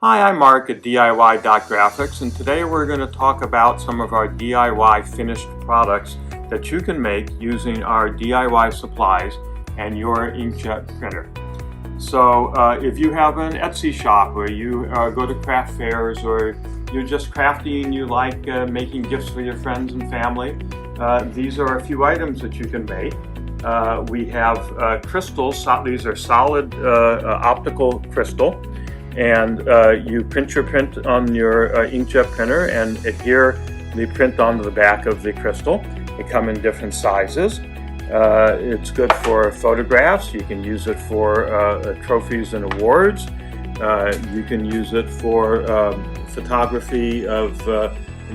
Hi, I'm Mark at DIY.Graphics, and today we're going to talk about some of our DIY finished products that you can make using our DIY supplies and your inkjet printer. So if you have an Etsy shop, or you go to craft fairs, or you're just crafty and you like making gifts for your friends and family, these are a few items that you can make. We have crystals. These are solid optical crystal. And you print your print on your inkjet printer and adhere the print onto the back of the crystal. They come in different sizes. It's good for photographs. You can use it for trophies and awards. You can use it for photography of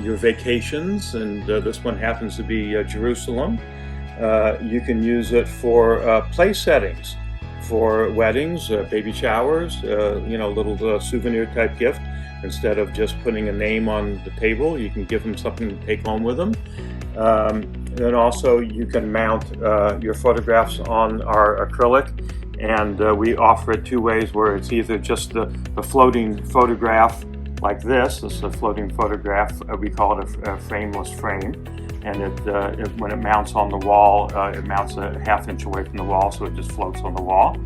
your vacations, and this one happens to be Jerusalem. You can use it for place settings, for weddings, baby showers, little souvenir type gift. Instead of just putting a name on the table, you can give them something to take home with them. And also you can mount your photographs on our acrylic, and we offer it two ways, where it's either just the floating photograph like this. This is a floating photograph. We call it a frameless frame. And when it mounts on the wall, it mounts a ½ inch away from the wall, so it just floats on the wall.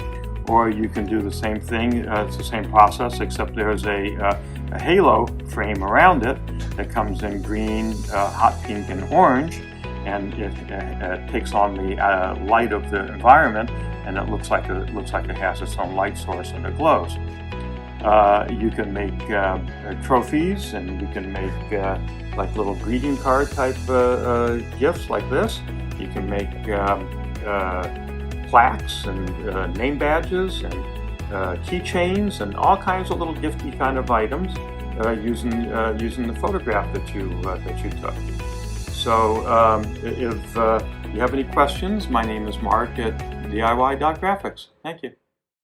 Or you can do the same thing, it's the same process, except there's a halo frame around it that comes in green, hot pink, and orange, and it takes on the light of the environment, and it looks like it has its own light source, and it glows. You can make trophies, and you can make like little greeting card type gifts like this. You can make plaques and name badges and keychains and all kinds of little gifty kind of items using the photograph that you took. So if you have any questions, my name is Mark at DIY.Graphics. Thank you.